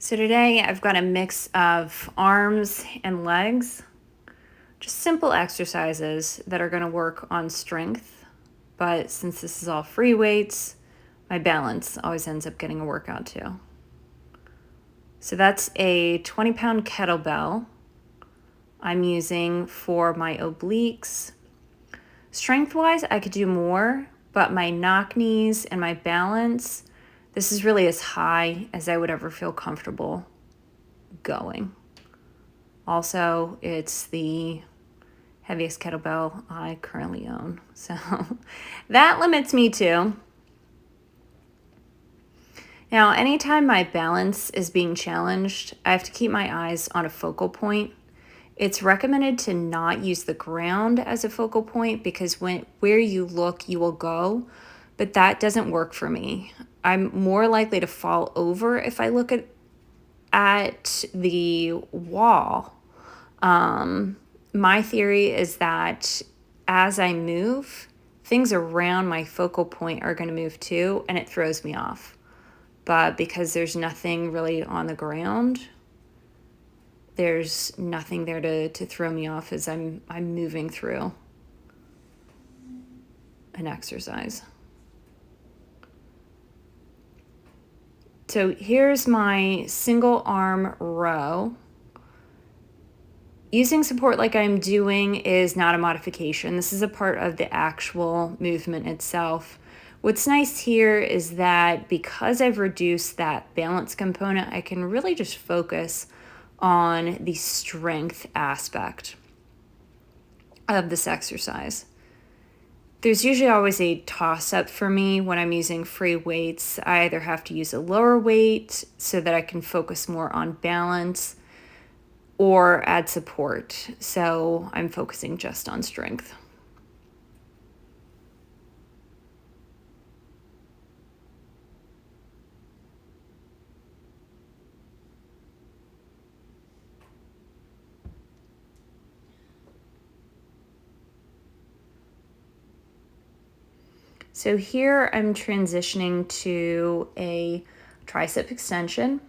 So today I've got a mix of arms and legs, just simple exercises that are going to work on strength. But since this is all free weights, my balance always ends up getting a workout too. So that's a 20-pound kettlebell I'm using for my obliques. Strength-wise, I could do more, but my knock knees and my balance, this is really as high as I would ever feel comfortable going. Also, it's the heaviest kettlebell I currently own. So that limits me too. Now, anytime my balance is being challenged, I have to keep my eyes on a focal point. It's recommended to not use the ground as a focal point because where you look, you will go, but that doesn't work for me. I'm more likely to fall over if I look at the wall. My theory is that as I move, things around my focal point are going to move too, and it throws me off. But because there's nothing really on the ground, there's nothing there to throw me off as I'm moving through an exercise. So here's my single arm row. Using support like I'm doing is not a modification. This is a part of the actual movement itself. What's nice here is that because I've reduced that balance component, I can really just focus on the strength aspect of this exercise. There's usually always a toss-up for me when I'm using free weights. I either have to use a lower weight so that I can focus more on balance, or add support, so I'm focusing just on strength. So here I'm transitioning to a tricep extension.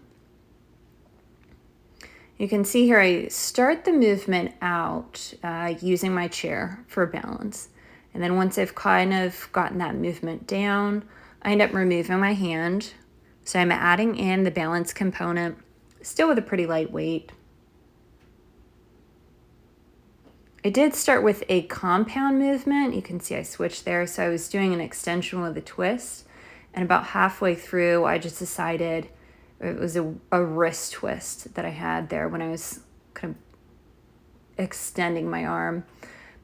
You can see here I start the movement out using my chair for balance. And then once I've kind of gotten that movement down, I end up removing my hand. So I'm adding in the balance component, still with a pretty light weight. I did start with a compound movement. You can see I switched there. So I was doing an extension with a twist. And about halfway through, I just decided it was a wrist twist that I had there when I was kind of extending my arm.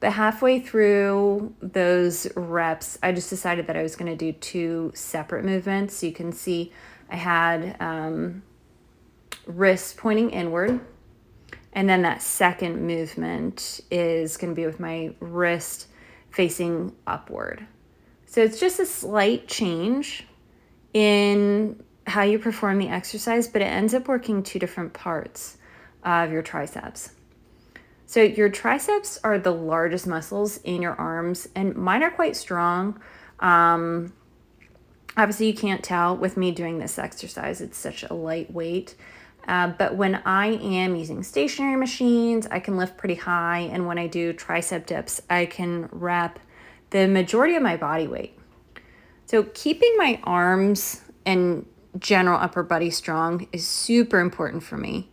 But halfway through those reps, I just decided that I was going to do two separate movements. So you can see I had wrists pointing inward. And then that second movement is going to be with my wrist facing upward. So it's just a slight change in how you perform the exercise, but it ends up working two different parts of your triceps. So your triceps are the largest muscles in your arms, and mine are quite strong. Obviously, you can't tell with me doing this exercise. It's such a light weight. But when I am using stationary machines, I can lift pretty high. And when I do tricep dips, I can rep the majority of my body weight. So keeping my arms and general upper body strong is super important for me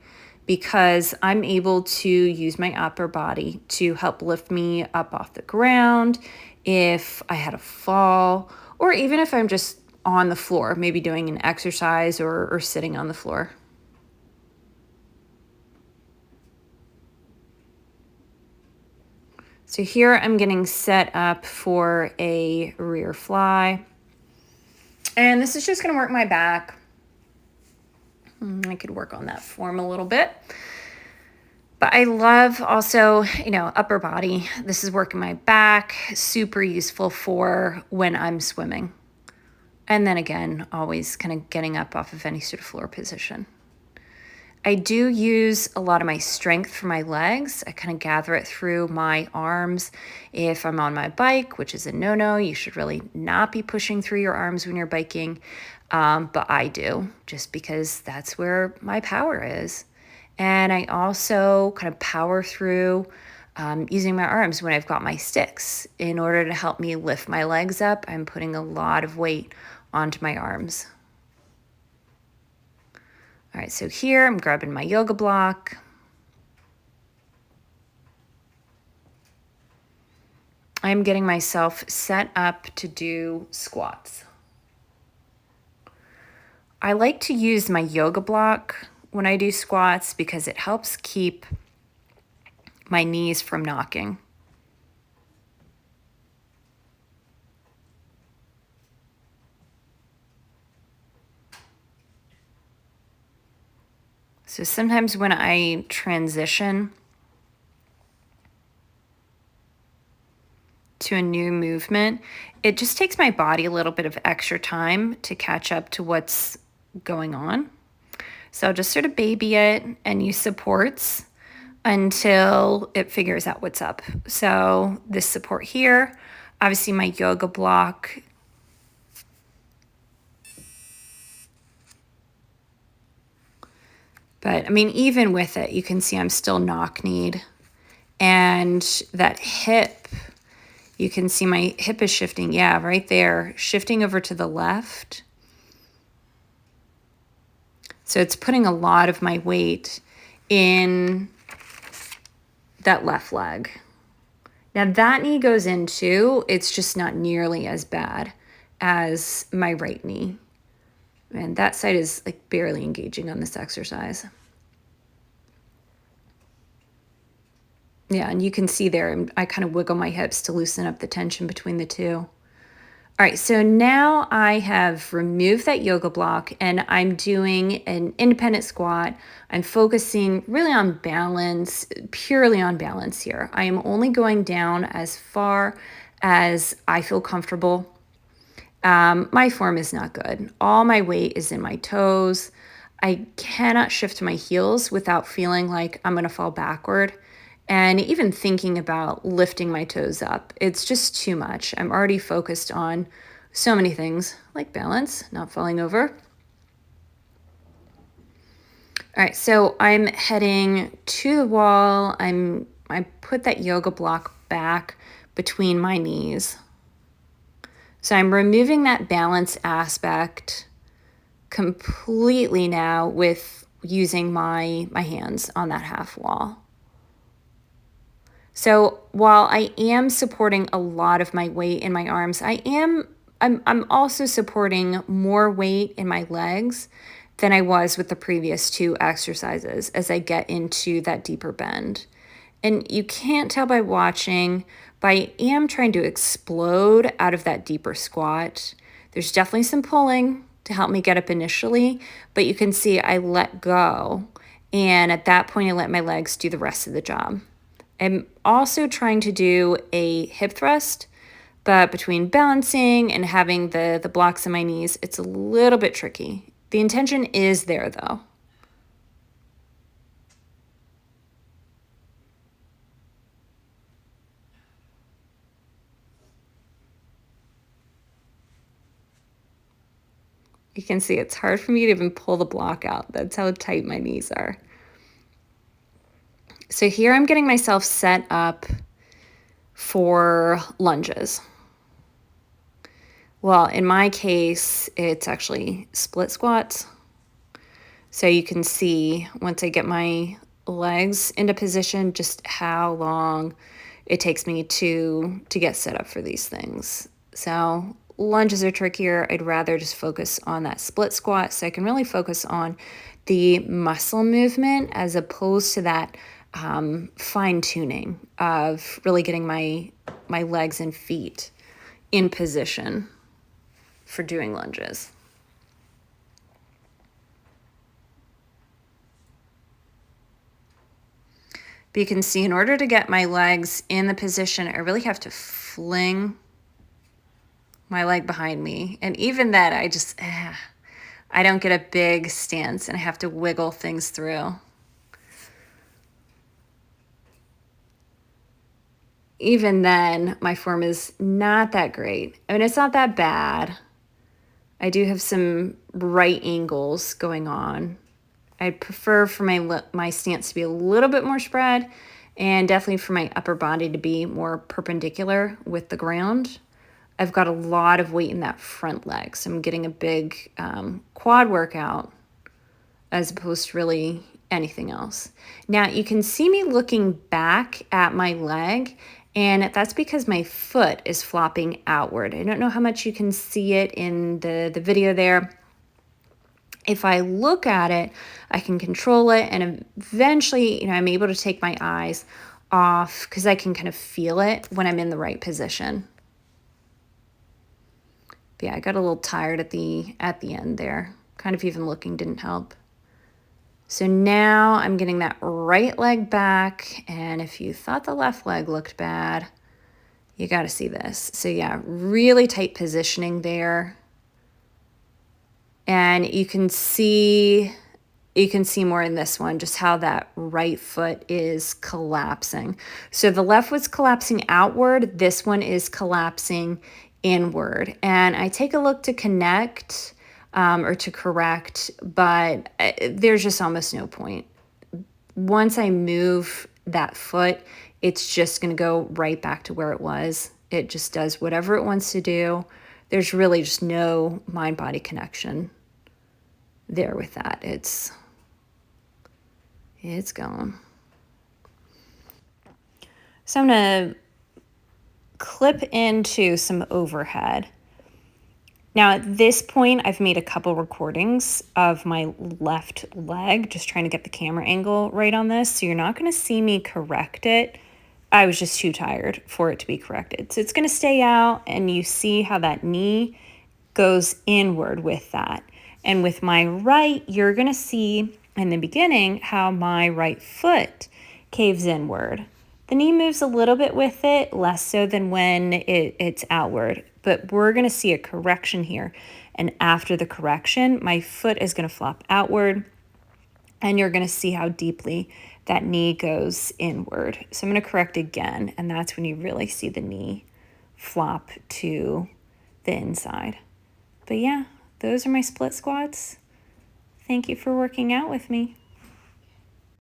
because I'm able to use my upper body to help lift me up off the ground if I had a fall, or even if I'm just on the floor, maybe doing an exercise or sitting on the floor. So here I'm getting set up for a rear fly. And this is just going to work my back. I could work on that form a little bit. But I love also, upper body. This is working my back, super useful for when I'm swimming. And then again, always kind of getting up off of any sort of floor position. I do use a lot of my strength for my legs. I kind of gather it through my arms. If I'm on my bike, which is a no-no, you should really not be pushing through your arms when you're biking. But I do, just because that's where my power is. And I also kind of power through using my arms when I've got my sticks. In order to help me lift my legs up, I'm putting a lot of weight onto my arms. All right, so here I'm grabbing my yoga block. I'm getting myself set up to do squats. I like to use my yoga block when I do squats because it helps keep my knees from knocking. So sometimes when I transition to a new movement, it just takes my body a little bit of extra time to catch up to what's going on. So I'll just sort of baby it and use supports until it figures out what's up. So this support here, obviously my yoga block. But I mean, even with it, you can see I'm still knock-kneed. And that hip, you can see my hip is shifting. Yeah, right there, shifting over to the left. So it's putting a lot of my weight in that left leg. Now that knee goes in too. It's just not nearly as bad as my right knee. And that side is like barely engaging on this exercise. Yeah, and you can see there, I kind of wiggle my hips to loosen up the tension between the two. All right, so now I have removed that yoga block and I'm doing an independent squat. I'm focusing really on balance, purely on balance here. I am only going down as far as I feel comfortable. My form is not good. All my weight is in my toes. I cannot shift to my heels without feeling like I'm gonna fall backward. And even thinking about lifting my toes up, it's just too much. I'm already focused on so many things like balance, not falling over. All right, so I'm heading to the wall. I put that yoga block back between my knees. So I'm removing that balance aspect completely now with using my hands on that half wall. So while I am supporting a lot of my weight in my arms, I'm also supporting more weight in my legs than I was with the previous two exercises as I get into that deeper bend. And you can't tell by watching, but I am trying to explode out of that deeper squat. There's definitely some pulling to help me get up initially, but you can see I let go. And at that point, I let my legs do the rest of the job. I'm also trying to do a hip thrust, but between balancing and having the blocks in my knees, it's a little bit tricky. The intention is there though. You can see it's hard for me to even pull the block out. That's how tight my knees are. So here I'm getting myself set up for lunges. Well, in my case, it's actually split squats. So you can see once I get my legs into position, just how long it takes me to get set up for these things. So lunges are trickier. I'd rather just focus on that split squat so I can really focus on the muscle movement as opposed to that fine tuning of really getting my legs and feet in position for doing lunges. But you can see in order to get my legs in the position, I really have to fling my leg behind me. And even that, I don't get a big stance and I have to wiggle things through. Even then, my form is not that great. I mean, it's not that bad. I do have some right angles going on. I'd prefer for my stance to be a little bit more spread, and definitely for my upper body to be more perpendicular with the ground. I've got a lot of weight in that front leg, so I'm getting a big quad workout as opposed to really anything else. Now you can see me looking back at my leg, and that's because my foot is flopping outward. I don't know how much you can see it in the video there. If I look at it, I can control it, and eventually, you know, I'm able to take my eyes off because I can kind of feel it when I'm in the right position. But yeah, I got a little tired at the end there. Kind of even looking didn't help. So now I'm getting that right leg back, and if you thought the left leg looked bad, you got to see this. So yeah, really tight positioning there. And you can see more in this one, just how that right foot is collapsing. So the left foot's collapsing outward, this one is collapsing inward. And I take a look to connect or to correct, but there's just almost no point. Once I move that foot, it's just going to go right back to where it was. It just does whatever it wants to do. There's really just no mind-body connection there with that. It's gone. So I'm going to clip into some overhead. Now at this point, I've made a couple recordings of my left leg, just trying to get the camera angle right on this. So you're not going to see me correct it. I was just too tired for it to be corrected. So it's going to stay out, and you see how that knee goes inward with that. And with my right, you're going to see in the beginning how my right foot caves inward. The knee moves a little bit with it, less so than when it's outward. But we're going to see a correction here. And after the correction, my foot is going to flop outward, and you're going to see how deeply that knee goes inward. So I'm going to correct again, and that's when you really see the knee flop to the inside. But yeah, those are my split squats. Thank you for working out with me.